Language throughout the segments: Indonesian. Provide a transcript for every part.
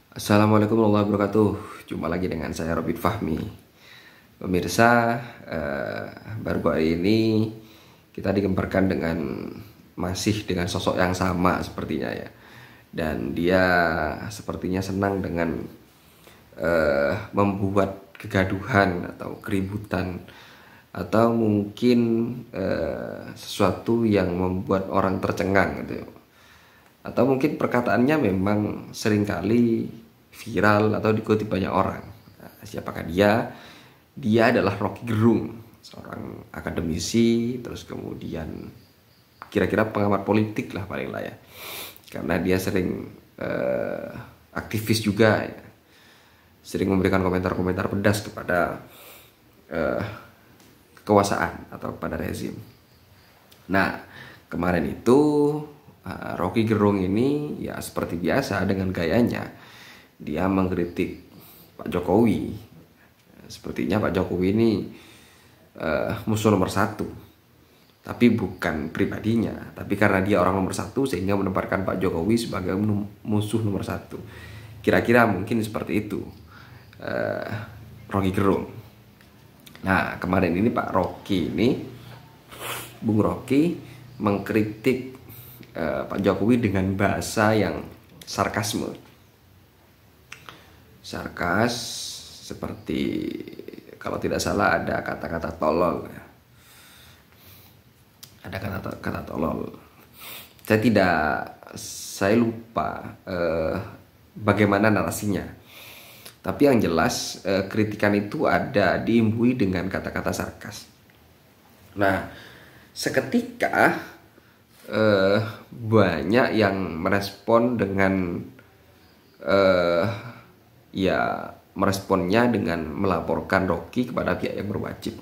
Assalamualaikum warahmatullahi wabarakatuh. Jumpa lagi dengan saya Robin Fahmi. Pemirsa, baru kali ini kita digemparkan dengan masih dengan sosok yang sama sepertinya ya. Dan dia sepertinya senang dengan membuat kegaduhan atau keributan, atau mungkin sesuatu yang membuat orang tercengang gitu, atau mungkin perkataannya memang seringkali viral atau diikuti banyak orang. Nah, siapakah dia? Dia adalah Rocky Gerung, seorang akademisi, terus kemudian kira-kira pengamat politik lah paling lah ya, karena dia sering aktivis juga ya. Sering memberikan komentar-komentar pedas kepada kekuasaan atau kepada rezim. Nah, kemarin itu Rocky Gerung ini ya seperti biasa dengan gayanya dia mengkritik Pak Jokowi. Sepertinya Pak Jokowi ini musuh nomor satu, tapi bukan pribadinya, tapi karena dia orang nomor satu sehingga menempatkan Pak Jokowi sebagai musuh nomor satu. Kira-kira mungkin seperti itu Rocky Gerung. Nah, kemarin ini Pak Rocky ini, Bung Rocky mengkritik Pak Jokowi dengan bahasa yang sarkas, seperti kalau tidak salah ada kata-kata tolol ya. Ada kata-kata tolol. Saya lupa bagaimana narasinya. Tapi yang jelas kritikan itu ada diimbui dengan kata-kata sarkas. Nah, seketika banyak yang merespon dengan meresponnya dengan melaporkan Rocky kepada pihak yang berwajib.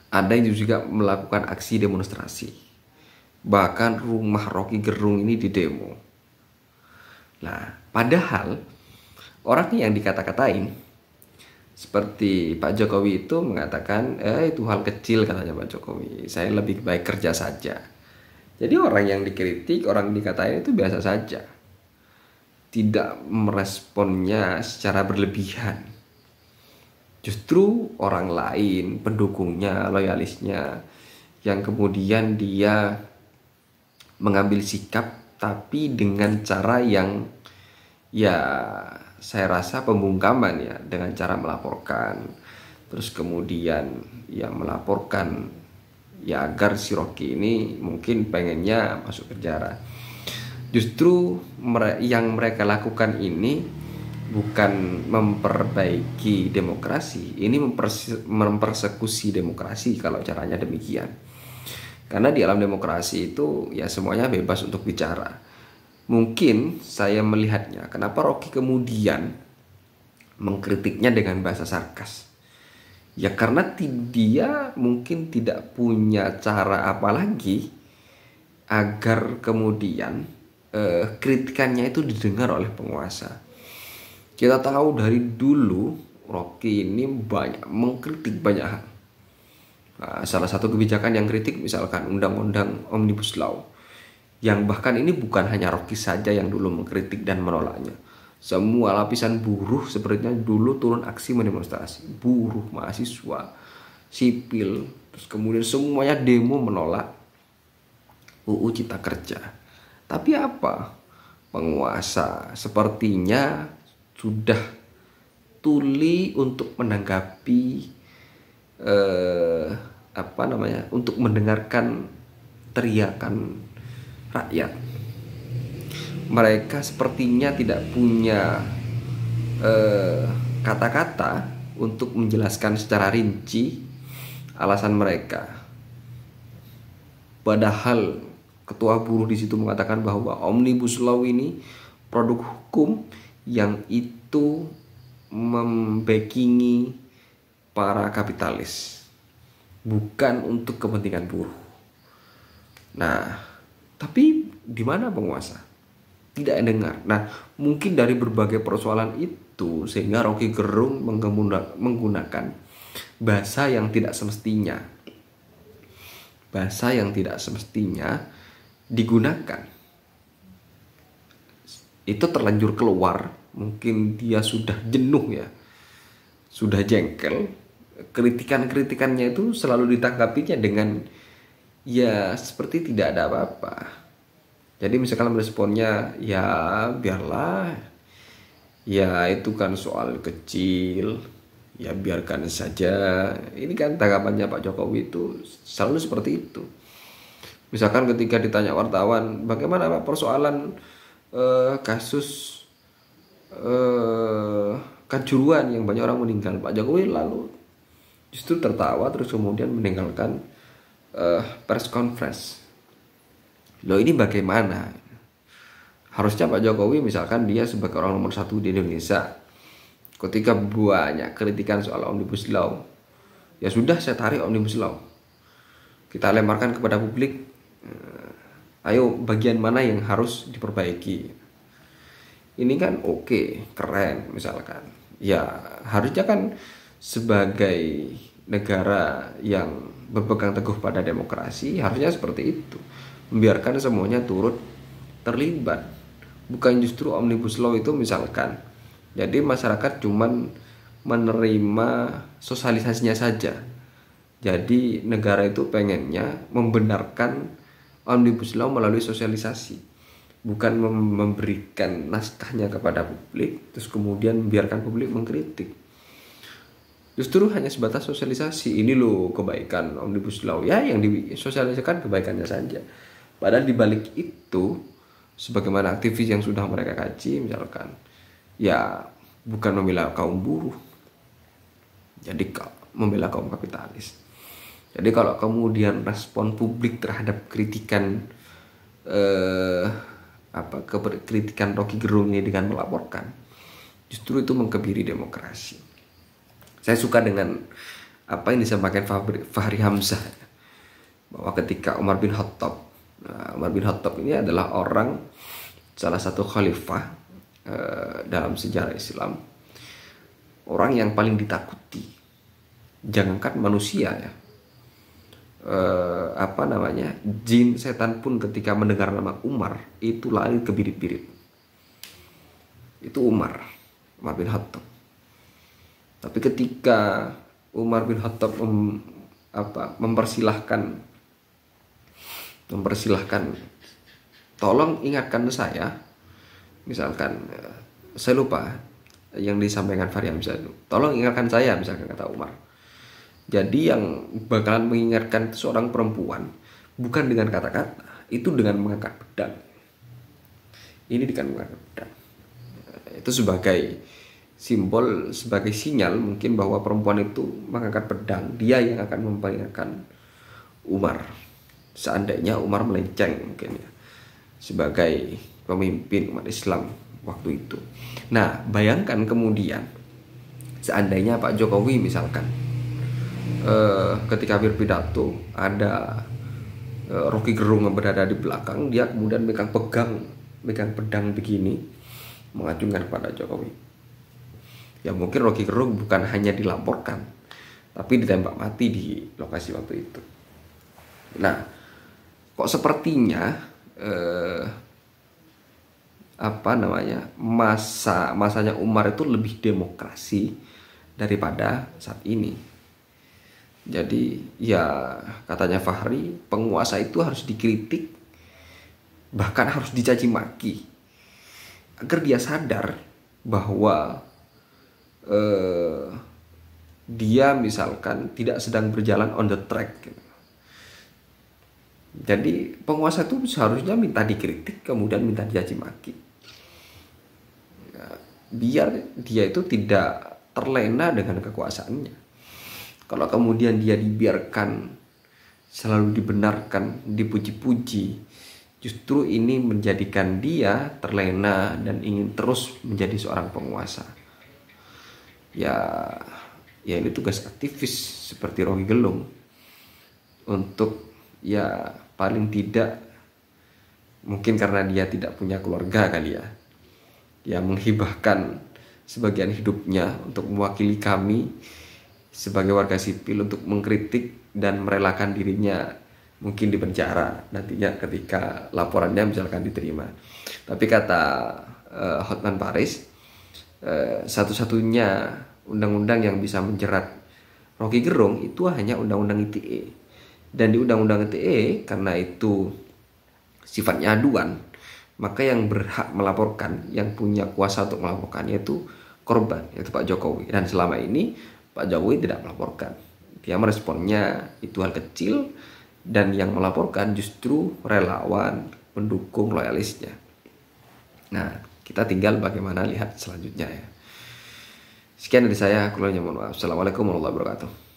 Ada yang juga melakukan aksi demonstrasi. Bahkan rumah Rocky Gerung ini didemo. Nah, padahal orang yang dikata-katain seperti Pak Jokowi itu mengatakan, itu hal kecil katanya Pak Jokowi, saya lebih baik kerja saja. Jadi orang yang dikritik, orang yang dikatain itu biasa saja, tidak meresponnya secara berlebihan. Justru orang lain, pendukungnya, loyalisnya, yang kemudian dia mengambil sikap tapi dengan cara yang ya saya rasa pembungkaman ya, dengan cara melaporkan, terus kemudian ya melaporkan ya agar si Rocky ini mungkin pengennya masuk penjara. Justru yang mereka lakukan ini bukan memperbaiki demokrasi, ini mempersekusi demokrasi kalau caranya demikian. Karena di alam demokrasi itu ya semuanya bebas untuk bicara. Mungkin saya melihatnya, kenapa Rocky kemudian mengkritiknya dengan bahasa sarkas? Ya karena dia mungkin tidak punya cara apa lagi agar kemudian kritikannya itu didengar oleh penguasa. Kita tahu dari dulu Rocky ini banyak mengkritik banyak hal. Nah, salah satu kebijakan yang kritik misalkan Undang-Undang Omnibus Law, yang bahkan ini bukan hanya Rocky saja yang dulu mengkritik dan menolaknya. Semua lapisan buruh sepertinya dulu turun aksi mendemonstrasi. Buruh, mahasiswa, sipil, terus kemudian semuanya demo menolak UU Cipta Kerja. Tapi apa? Penguasa sepertinya sudah tuli untuk menanggapi untuk mendengarkan teriakan rakyat. Mereka sepertinya tidak punya kata-kata untuk menjelaskan secara rinci alasan mereka. Padahal ketua buruh di situ mengatakan bahwa Omnibus Law ini produk hukum yang itu membackingi para kapitalis, bukan untuk kepentingan buruh. Nah, tapi di mana penguasa? Tidak dengar. Nah, mungkin dari berbagai persoalan itu sehingga Rocky Gerung menggunakan bahasa yang tidak semestinya. Bahasa yang tidak semestinya digunakan itu terlanjur keluar, mungkin dia sudah jenuh ya, sudah jengkel, kritikannya itu selalu ditanggapinya dengan ya seperti tidak ada apa-apa. Jadi misalkan responnya ya biarlah, ya itu kan soal kecil, ya biarkan saja. Ini kan tanggapannya Pak Jokowi itu selalu seperti itu. Misalkan ketika ditanya wartawan, bagaimana Pak persoalan kasus Kanjuruhan yang banyak orang meninggal, Pak Jokowi lalu justru tertawa terus kemudian meninggalkan press conference. Loh, ini bagaimana? Harusnya Pak Jokowi misalkan dia sebagai orang nomor satu di Indonesia, ketika banyak kritikan soal Omnibus Law, ya sudah saya tarik Omnibus Law, kita lemparkan kepada publik, ayo bagian mana yang harus diperbaiki. Ini kan oke, keren misalkan. Ya harusnya kan sebagai negara yang berpegang teguh pada demokrasi harusnya seperti itu, membiarkan semuanya turut terlibat. Bukan justru Omnibus Law itu misalkan jadi masyarakat cuman menerima sosialisasinya saja. Jadi negara itu pengennya membenarkan Omnibus Law melalui sosialisasi, bukan memberikan naskahnya kepada publik terus kemudian membiarkan publik mengkritik. Justru hanya sebatas sosialisasi, ini loh kebaikan Omnibus Law, ya yang disosialisasikan kebaikannya saja. Padahal dibalik itu, sebagaimana aktivis yang sudah mereka kaji misalkan, ya bukan membela kaum buruh, jadi membela kaum kapitalis. Jadi kalau kemudian respon publik terhadap kritikan kritikan Rocky Gerung ini dengan melaporkan, justru itu mengkebiri demokrasi. Saya suka dengan apa yang disampaikan Fahri Hamzah, bahwa ketika Umar bin Khattab, Umar bin Khattab ini adalah salah satu khalifah dalam sejarah Islam, orang yang paling ditakuti, jangankan manusia ya, jin, setan pun ketika mendengar nama Umar itu lari ke birit-birit. Itu Umar bin Khattab. Tapi ketika Umar bin Khattab mempersilahkan tolong ingatkan saya, misalkan saya lupa yang disampaikan Fahri Hamzah, tolong ingatkan saya misalkan, kata Umar. Jadi yang bakalan mengingatkan seorang perempuan bukan dengan kata-kata, itu dengan mengangkat pedang. Ini dengan mengangkat pedang. Itu sebagai simbol, sebagai sinyal mungkin bahwa perempuan itu mengangkat pedang, dia yang akan memperingatkan Umar. Seandainya Umar melenceng mungkin ya, sebagai pemimpin umat Islam waktu itu. Nah, bayangkan kemudian seandainya Pak Jokowi misalkan ketika berpidato ada Rocky Gerung yang berada di belakang, dia kemudian megang pedang begini mengacungkan kepada Jokowi. Ya mungkin Rocky Gerung bukan hanya dilaporkan, tapi ditembak mati di lokasi waktu itu. Nah, kok sepertinya masanya Umar itu lebih demokrasi daripada saat ini. Jadi ya katanya Fahri, penguasa itu harus dikritik, bahkan harus dicaci maki, agar dia sadar bahwa dia misalkan tidak sedang berjalan on the track. Jadi penguasa itu seharusnya minta dikritik, kemudian minta dicaci maki, biar dia itu tidak terlena dengan kekuasaannya. Kalau kemudian dia dibiarkan selalu dibenarkan, dipuji-puji, justru ini menjadikan dia terlena dan ingin terus menjadi seorang penguasa. Ya ini tugas aktivis seperti Rocky Gerung untuk ya paling tidak, mungkin karena dia tidak punya keluarga kali ya menghibahkan sebagian hidupnya untuk mewakili kami sebagai warga sipil untuk mengkritik dan merelakan dirinya mungkin di penjara nantinya ketika laporannya misalkan diterima. Tapi kata Hotman Paris, satu-satunya undang-undang yang bisa menjerat Rocky Gerung itu hanya undang-undang ITE. Dan di undang-undang ITE, karena itu sifatnya aduan, maka yang berhak melaporkan, yang punya kuasa untuk melaporkan yaitu korban, yaitu Pak Jokowi. Dan selama ini Pak Jokowi tidak melaporkan. Dia meresponnya itu hal kecil, dan yang melaporkan justru relawan, pendukung, loyalisnya. Nah, kita tinggal bagaimana lihat selanjutnya ya. Sekian dari saya, kurangnya mohon maaf. Assalamualaikum warahmatullahi wabarakatuh.